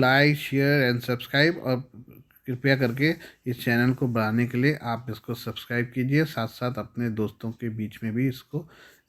Like, share and subscribe, और कृपया करके इस चैनल को बढ़ाने के लिए आप इसको सब्सक्राइब कीजिए, साथ साथ अपने दोस्तों के बीच में भी इसको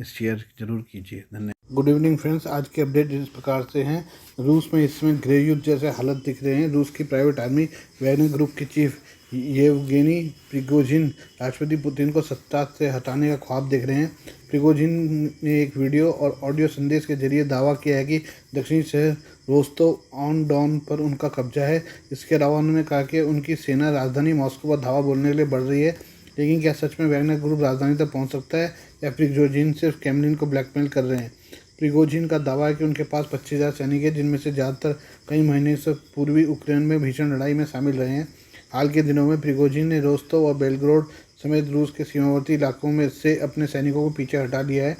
शेयर जरूर कीजिए। धन्यवाद। गुड इवनिंग फ्रेंड्स, आज के अपडेट इस प्रकार से हैं। रूस में इस समय गृह युद्ध जैसे हालत दिख रहे हैं। रूस की प्राइवेट आर्मी वैगनर ग्रुप के चीफ येवगेनी प्रिगोजिन राष्ट्रपति पुतिन को सत्ता से हटाने का ख्वाब देख रहे हैं। प्रिगोजिन ने एक वीडियो और ऑडियो संदेश के जरिए दावा किया है कि दक्षिणी शहर रोस्तोव ऑन डॉन पर उनका कब्जा है। इसके अलावा उन्होंने कहा कि उनकी सेना राजधानी मॉस्को पर धावा बोलने के लिए बढ़ रही है। लेकिन क्या सच में वैगनर ग्रुप राजधानी तक पहुंच सकता है, या प्रिगोजिन सिर्फ क्रेमलिन को ब्लैकमेल कर रहे हैं? प्रिगोजिन का दावा है कि उनके पास 25,000 सैनिक हैं, जिनमें से ज़्यादातर कई महीने से पूर्वी यूक्रेन में भीषण लड़ाई में शामिल रहे हैं। हाल के दिनों में प्रिगोजिन ने रोस्तोव और बेलग्रोड समेत रूस के सीमावर्ती इलाकों में से अपने सैनिकों को पीछे हटा लिया है।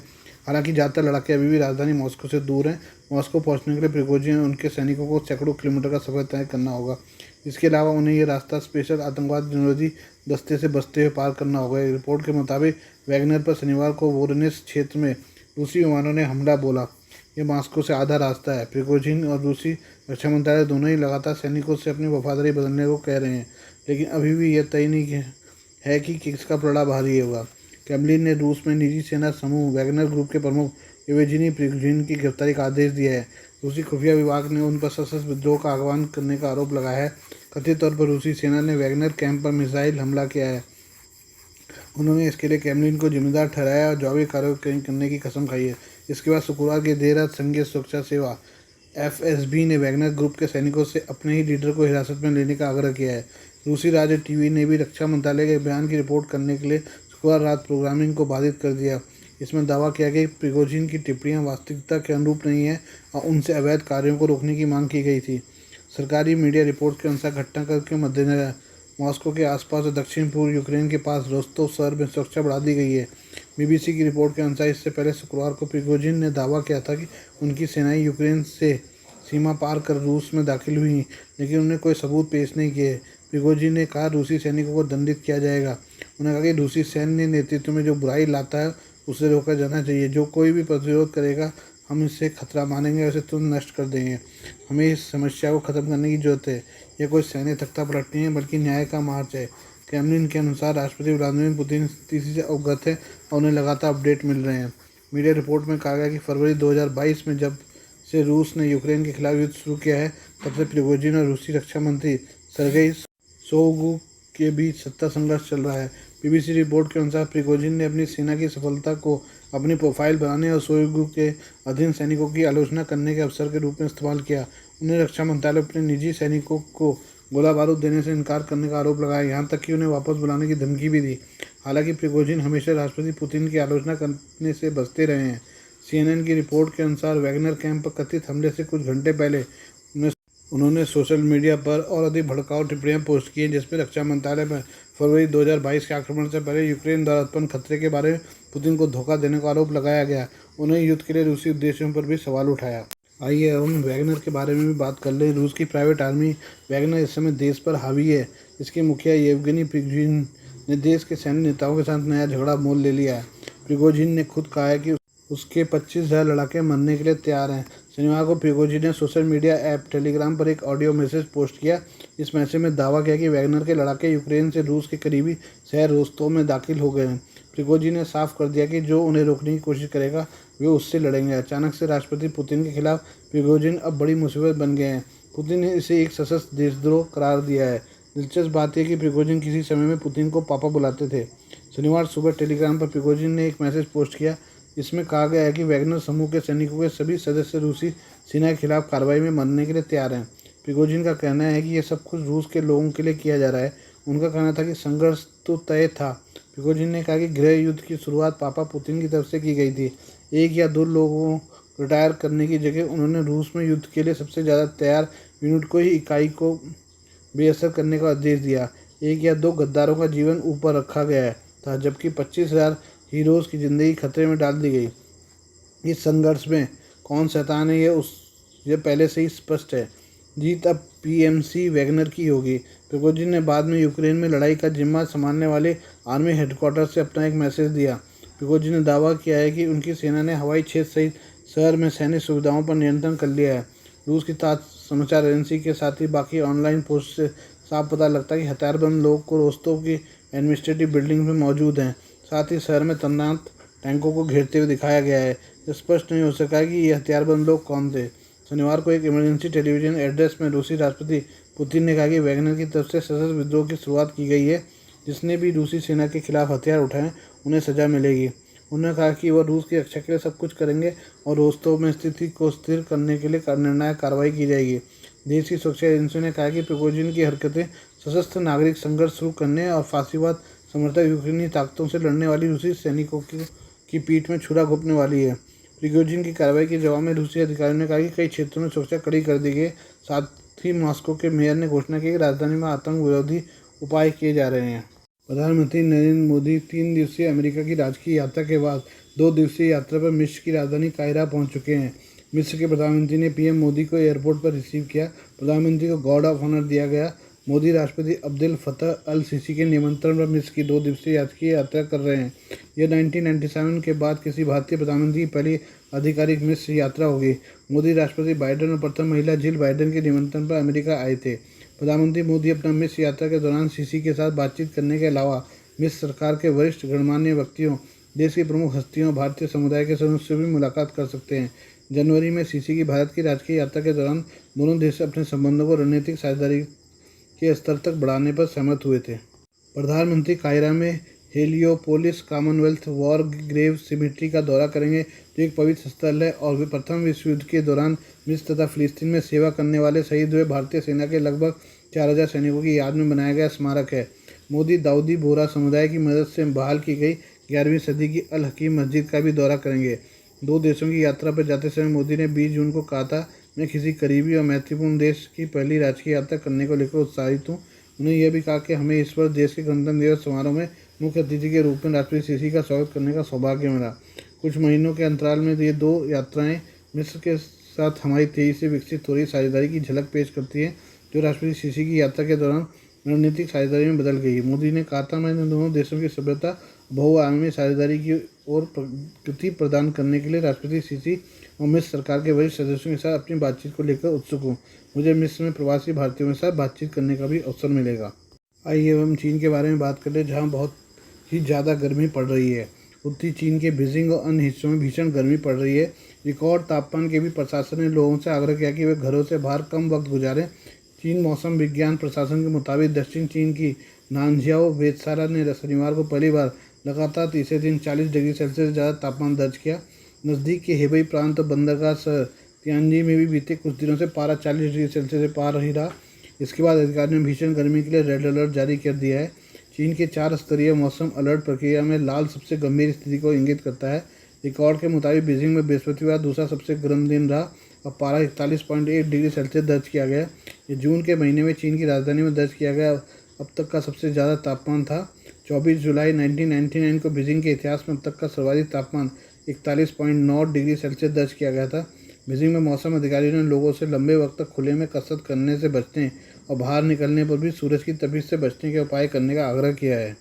हालांकि ज़्यादातर लड़ाके अभी भी राजधानी मॉस्को से दूर हैं। मॉस्को पहुंचने के लिए प्रिगोजिन और उनके सैनिकों को सैकड़ों किलोमीटर का सफर तय करना होगा। इसके अलावा उन्हें यह रास्ता स्पेशल आतंकवाद विरोधी दस्ते से बचते हुए पार करना होगा। रिपोर्ट के मुताबिक वैगनर पर शनिवार को वोरोनेज क्षेत्र में रूसी विमानों ने हमला बोला। यह मॉस्को से आधा रास्ता है। प्रिगोजिन और रूसी रक्षा मंत्रालय दोनों ही लगातार सैनिकों से अपनी वफादारी बदलने को कह रहे हैं, लेकिन अभी भी यह तय नहीं है कि किसका पलड़ा भारी होगा। क्रेमलिन ने रूस में निजी सेना समूह वैगनर ग्रुप के प्रमुख येवगेनी प्रिगोजिन की गिरफ्तारी का आदेश दिया है। रूसी खुफिया विभाग ने उन पर सशस्त्र विद्रोह का आह्वान करने का आरोप लगाया है। कथित तौर पर रूसी सेना ने वैगनर कैंप पर मिसाइल हमला किया है। उन्होंने इसके लिए क्रेमलिन को जिम्मेदार ठहराया और जवाबी कार्रवाई करने की कसम खाई है। इसके बाद शुक्रवार की देर रात संघीय सुरक्षा सेवा एफएसबी ने वैगनर ग्रुप के सैनिकों से अपने ही लीडर को हिरासत में लेने का आग्रह किया है। रूसी राज्य टीवी ने भी रक्षा मंत्रालय के बयान की रिपोर्ट करने के लिए शुक्रवार रात प्रोग्रामिंग को बाधित कर दिया। इसमें दावा किया गया कि प्रिगोजिन की टिप्पणियां वास्तविकता के अनुरूप नहीं है और उनसे अवैध कार्यों को रोकने की मांग की गई थी। सरकारी मीडिया रिपोर्ट के अनुसार घटनाक्रम के मद्देनजर मॉस्को के आसपास और दक्षिण पूर्व यूक्रेन के पास रोस्तोव शहर में सुरक्षा बढ़ा दी गई है। बीबीसी की रिपोर्ट के अनुसार इससे पहले शुक्रवार को प्रिगोजिन ने दावा किया था कि उनकी सेनाएं यूक्रेन से सीमा पार कर रूस में दाखिल हुई, लेकिन उन्हें कोई सबूत पेश नहीं किए। प्रिगोजिन ने कहा रूसी सैनिकों को दंडित किया जाएगा। उन्होंने कहा कि रूसी सैन्य नेतृत्व में जो बुराई लाता है उसे रोका जाना चाहिए। जो कोई भी प्रतिरोध करेगा हम इसे खतरा मानेंगे और इसे तुरंत नष्ट कर देंगे। हमें इस समस्या को खत्म करने की जरूरत है। यह कोई सैन्य तख्ता पलट नहीं है, बल्कि न्याय का मार्च है। क्रेमलिन के अनुसार राष्ट्रपति व्लादिमीर पुतिन स्थिति से अवगत है और उन्हें लगातार अपडेट मिल रहे हैं। मीडिया रिपोर्ट में कहा गया कि फरवरी 2022 में जब से रूस ने यूक्रेन के खिलाफ युद्ध शुरू किया है, तब से प्रिगोजिन और रूसी रक्षा मंत्री सर्गेई शोइगु के बीच सत्ता संघर्ष चल रहा है। बीबीसी रिपोर्ट के अनुसार प्रिगोजिन ने अपनी सेना की सफलता को अपनी प्रोफाइल बनाने और शोइगु के अधीन सैनिकों की आलोचना करने के अवसर के रूप में इस्तेमाल किया। उन्हें रक्षा मंत्रालय अपने निजी सैनिकों को गोला बारूद देने से इनकार करने का आरोप लगाया, यहाँ तक कि उन्हें वापस बुलाने की धमकी भी दी। हालांकि प्रिगोजिन हमेशा राष्ट्रपति पुतिन की आलोचना करने से बचते रहे हैं। CNN की रिपोर्ट के अनुसार वैगनर कैंप पर कथित हमले से कुछ घंटे पहले उन्होंने सोशल मीडिया पर और अधिक भड़काऊ टिप्पणियां पोस्ट की हैं, जिसमें रक्षा मंत्रालय में फरवरी 2022 के आक्रमण से पहले यूक्रेन द्वारा उत्पन्न खतरे के बारे में पुतिन को धोखा देने का आरोप लगाया गया। उन्होंने युद्ध के लिए रूसी उद्देश्यों पर भी सवाल उठाया। आइए हम वैगनर के बारे में भी बात कर लें। रूस की प्राइवेट आर्मी वैगनर इस समय देश पर हावी है। इसके मुखिया येवगेनी प्रिगोजिन ने देश के सैन्य नेताओं के साथ नया झगड़ा मोल ले लिया है। प्रिगोजिन ने खुद कहा है कि उसके 25,000 लड़ाके मरने के लिए तैयार हैं। शनिवार को प्रिगोजिन ने सोशल मीडिया ऐप टेलीग्राम पर एक ऑडियो मैसेज पोस्ट किया। इस मैसेज में दावा किया कि वैगनर के लड़ाके यूक्रेन से रूस के करीबी शहर रोस्तोव में दाखिल हो गए हैं। प्रिगोजिन ने साफ कर दिया कि जो उन्हें रोकने की कोशिश करेगा वे उससे लड़ेंगे। अचानक से राष्ट्रपति पुतिन के खिलाफ प्रिगोजिन अब बड़ी मुसीबत बन गए हैं। पुतिन ने इसे एक सशस्त्र देशद्रोह करार दिया है। दिलचस्प बात यह कि प्रिगोजिन किसी समय में पुतिन को पापा बुलाते थे। शनिवार सुबह टेलीग्राम पर प्रिगोजिन ने एक मैसेज पोस्ट किया। इसमें कहा गया है कि वैगनर समूह के सैनिकों के सभी सदस्य रूसी सेना के खिलाफ कार्रवाई में मरने के लिए तैयार हैं। प्रिगोजिन का कहना है कि यह सब कुछ रूस के लोगों के लिए किया जा रहा है। उनका कहना था कि संघर्ष तो तय था। प्रिगोजिन ने कहा कि गृह युद्ध की शुरुआत पापा पुतिन की तरफ से की गई थी। 1 या 2 लोगों रिटायर करने की जगह उन्होंने रूस में युद्ध के लिए सबसे ज़्यादा तैयार यूनिट को ही इकाई को बेअसर करने का आदेश दिया। 1 या 2 गद्दारों का जीवन ऊपर रखा गया था, जबकि 25,000 हीरोज़ की ज़िंदगी खतरे में डाल दी गई। इस संघर्ष में कौन शैतान है यह पहले से ही स्पष्ट है। जीत अब पीएमसी वैगनर की होगी। प्रिगोजिन ने बाद में यूक्रेन में लड़ाई का जिम्मा संभालने वाले आर्मी हेडक्वार्टर से अपना एक मैसेज दिया। प्रिगोजिन ने दावा किया है कि उनकी सेना ने हवाई क्षेत्र सहित शहर में सैन्य सुविधाओं पर नियंत्रण कर लिया है। रूस की समाचार एजेंसी के साथ ही बाकी ऑनलाइन पोस्ट से साफ पता लगता है कि हथियारबंद लोग को रोस्तोव की एडमिनिस्ट्रेटिव बिल्डिंग में मौजूद हैं। साथ ही शहर में तैनात टैंकों को घेरते हुए दिखाया गया है। स्पष्ट नहीं हो सका है कि ये हथियारबंद लोग कौन थे। शनिवार को एक इमरजेंसी टेलीविजन एड्रेस में रूसी राष्ट्रपति पुतिन ने कहा कि वैगनर की तरफ से सशस्त्र विद्रोह की शुरुआत की गई है। जिसने भी रूसी सेना के खिलाफ हथियार उठाएं उन्हें सजा मिलेगी। उन्होंने कहा कि वह रूस की रक्षा के लिए सब कुछ करेंगे और रोस्तोव में स्थिति को स्थिर करने के लिए निर्णायक कार्रवाई की जाएगी। देश की सुरक्षा एजेंसी ने कहा कि प्रिगोजिन की हरकतें सशस्त्र नागरिक संघर्ष शुरू करने और फांसीवाद समर्थक यूक्रेनी ताकतों से लड़ने वाली रूसी सैनिकों की पीठ में छुरा घोंपने वाली है। प्रिगोजिन की कार्रवाई के जवाब में रूसी अधिकारियों ने कहा कि कई क्षेत्रों में सुरक्षा कड़ी कर दी गई। साथ ही मॉस्को के मेयर ने घोषणा की कि राजधानी में आतंक विरोधी उपाय किए जा रहे हैं। प्रधानमंत्री नरेंद्र मोदी 3 दिवसीय अमेरिका की राजकीय यात्रा के बाद 2 दिवसीय यात्रा पर मिस्र की राजधानी काहिरा पहुंच चुके हैं। मिस्र के प्रधानमंत्री ने पीएम मोदी को एयरपोर्ट पर रिसीव किया। प्रधानमंत्री को गार्ड ऑफ ऑनर दिया गया। मोदी राष्ट्रपति अब्देल फतह अल सीसी के निमंत्रण पर मिस्र की 2 दिवसीय राजकीय यात्रा कर रहे हैं। यह 1997 के बाद किसी भारतीय प्रधानमंत्री की पहली आधिकारिक मिस्र यात्रा होगी। मोदी राष्ट्रपति बाइडेन और प्रथम महिला जिल बाइडेन के निमंत्रण पर अमेरिका आए थे। प्रधानमंत्री मोदी अपना मिस्र यात्रा के दौरान सीसी के साथ बातचीत करने के अलावा मिस्र सरकार के वरिष्ठ गणमान्य व्यक्तियों, देश की प्रमुख हस्तियों, भारतीय समुदाय के सदस्यों से भी मुलाकात कर सकते हैं। जनवरी में सीसी की भारत की राजकीय यात्रा के दौरान दोनों देश अपने संबंधों को रणनीतिक साझेदारी के स्तर तक बढ़ाने पर सहमत हुए थे। प्रधानमंत्री काहिरा में Heliopolis Commonwealth war grave cemetery का दौरा करेंगे, जो एक पवित्र स्थल है और वे प्रथम विश्व युद्ध के दौरान मिस्र तथा फिलिस्तीन में सेवा करने वाले शहीद हुए भारतीय सेना के लगभग 4000 सैनिकों की याद में बनाया गया स्मारक है। मोदी दाऊदी बोहरा समुदाय की मदद से बहाल की गई 11वीं सदी की अल हकीम मस्जिद का भी दौरा करेंगे। 2 देशों की यात्रा पर जाते समय मोदी ने 20 जून को कहा था, मैं किसी करीबी और महत्वपूर्ण देश की पहली राजकीय यात्रा करने को लेकर उत्साहित हूँ। उन्होंने यह भी कहा कि हमें इस वर्ष देश के गणतंत्र दिवस समारोह में मुख्य अतिथि के रूप में राष्ट्रपति सीसी का स्वागत करने का सौभाग्य मिला। कुछ महीनों के अंतराल में ये 2 यात्राएं मिस्र के साथ हमारी तेजी से विकसित हो रही साझेदारी की झलक पेश करती है, जो राष्ट्रपति सीसी की यात्रा के दौरान रणनीतिक साझेदारी में बदल गई। मोदी ने कहा था, मैंने दोनों देशों की सभ्यता बहुआयामी साझेदारी की ओर गति प्रदान करने के लिए राष्ट्रपति सीसी और मिस्र सरकार के वरिष्ठ सदस्यों के साथ अपनी बातचीत को लेकर उत्सुक हूँ। मुझे मिस्र में प्रवासी भारतीयों के साथ बातचीत करने का भी अवसर मिलेगा। आइए हम चीन के बारे में बात कर ले, जहाँ बहुत ही ज़्यादा गर्मी पड़ रही है। उत्तरी चीन के बीजिंग और अन्य हिस्सों में भीषण गर्मी पड़ रही है। रिकॉर्ड तापमान के भी प्रशासन ने लोगों से आग्रह किया कि वे घरों से बाहर कम वक्त गुजारें। चीन मौसम विज्ञान प्रशासन के मुताबिक दक्षिण चीन की नानझियाओ वेधशाला ने शनिवार को पहली बार लगातार तीसरे दिन 40 डिग्री सेल्सियस से ज़्यादा तापमान दर्ज किया। नज़दीक के हेबई प्रांत और बंदरगाह शहर तियानजी में भी बीते कुछ दिनों से पारा 40 डिग्री सेल्सियस से पार ही रहा। इसके बाद अधिकारियों ने भीषण गर्मी के लिए रेड अलर्ट जारी कर दिया है। चीन के 4 स्तरीय मौसम अलर्ट प्रक्रिया में लाल सबसे गंभीर स्थिति को इंगित करता है। रिकॉर्ड के मुताबिक बीजिंग में बृहस्पतिवार दूसरा सबसे गर्म दिन रहा और पारा 41.1 डिग्री सेल्सियस दर्ज किया गया। ये जून के महीने में चीन की राजधानी में दर्ज किया गया अब तक का सबसे ज़्यादा तापमान था। 24 जुलाई 1999 को बीजिंग के इतिहास में अब तक का सर्वाधिक तापमान 41.9 डिग्री सेल्सियस दर्ज किया गया था। बीजिंग में मौसम अधिकारियों ने लोगों से लंबे वक्त तक खुले में कसरत करने से बचने और बाहर निकलने पर भी सूरज की तपिश से बचने के उपाय करने का आग्रह किया है।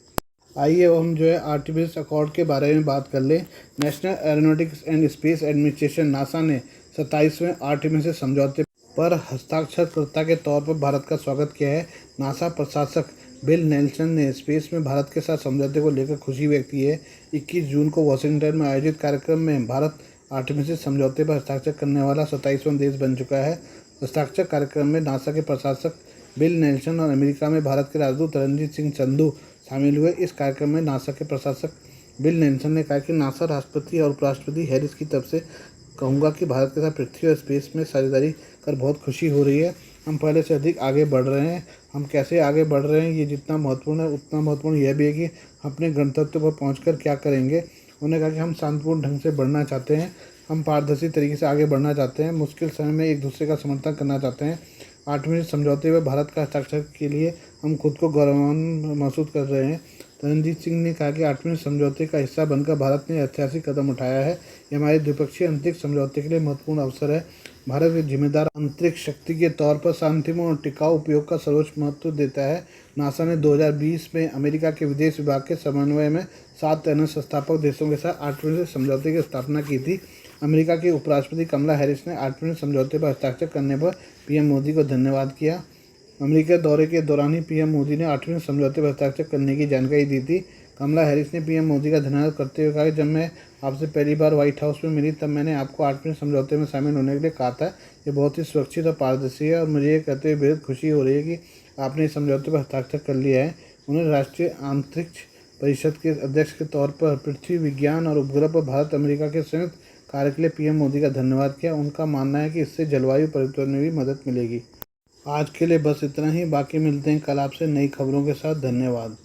आइए हम आर्टेमिस अकॉर्ड के बारे में बात कर लें। National aeronautics and space administration NASA ने 27वें आर्टेमिस समझौते पर हस्ताक्षरकर्ता के तौर पर भारत का स्वागत किया है। नासा प्रशासक बिल नेल्सन ने स्पेस में भारत के साथ समझौते को लेकर खुशी व्यक्त की है। 21 जून को वाशिंगटन में आयोजित कार्यक्रम में भारत आर्टेमिस समझौते पर हस्ताक्षर करने वाला 27वां देश बन चुका है। हस्ताक्षर कार्यक्रम में नासा के प्रशासक बिल नेल्सन और अमेरिका में भारत के राजदूत रणजीत सिंह संधू शामिल हुए। इस कार्यक्रम में नासा के प्रशासक बिल नेल्सन ने कहा कि नासा राष्ट्रपति और उपराष्ट्रपति हैरिस की तरफ से कहूँगा कि भारत के साथ पृथ्वी और स्पेस में साझेदारी कर बहुत खुशी हो रही है। हम पहले से अधिक आगे बढ़ रहे हैं। हम कैसे आगे बढ़ रहे हैं, ये जितना महत्वपूर्ण है उतना महत्वपूर्ण यह भी है कि अपने गंतव्य पर पहुंचकर क्या करेंगे। उन्होंने कहा कि हम शांतिपूर्ण ढंग से बढ़ना चाहते हैं, हम पारदर्शी तरीके से आगे बढ़ना चाहते हैं, मुश्किल समय में एक दूसरे का समर्थन करना चाहते हैं। आर्टेमिस समझौते में भारत का हस्ताक्षर के लिए हम खुद को गौरवान्वित महसूस कर रहे हैं। रणजीत सिंह ने कहा कि आर्टेमिस समझौते का हिस्सा बनकर भारत ने ऐतिहासिक कदम उठाया है। यह हमारे द्विपक्षीय अंतरिक्ष समझौते के लिए महत्वपूर्ण अवसर है। भारत एक जिम्मेदार अंतरिक्ष शक्ति के तौर पर शांतिपूर्ण और टिकाऊ उपयोग का सर्वोच्च महत्व देता है। नासा ने 2020 में अमेरिका के विदेश विभाग के समन्वय में 7 तैनात संस्थापक देशों के साथ आर्टेमिस समझौते की स्थापना की थी। अमेरिका की उपराष्ट्रपति कमला हैरिस ने 8वें समझौते पर हस्ताक्षर करने पर पीएम मोदी को धन्यवाद किया। अमेरिका दौरे के दौरान ही पीएम मोदी ने 8वें समझौते पर हस्ताक्षर करने की जानकारी दी थी। कमला हैरिस ने पीएम मोदी का धन्यवाद करते हुए कहा कि जब मैं आपसे पहली बार व्हाइट हाउस में मिली तब मैंने आपको 8वें समझौते में शामिल होने के लिए कहा था। ये बहुत ही सुरक्षित और पारदर्शी है और मुझे ये कहते हुए बेहद खुशी हो रही है कि आपने इस समझौते पर हस्ताक्षर कर लिया है। उन्होंने राष्ट्रीय अंतरिक्ष परिषद के अध्यक्ष के तौर पर पृथ्वी विज्ञान और उपग्रह पर भारत अमेरिका के संयुक्त कार्य के लिए पीएम मोदी का धन्यवाद किया। उनका मानना है कि इससे जलवायु परिवर्तन में भी मदद मिलेगी। आज के लिए बस इतना ही। बाकी मिलते हैं कल आपसे नई खबरों के साथ। धन्यवाद।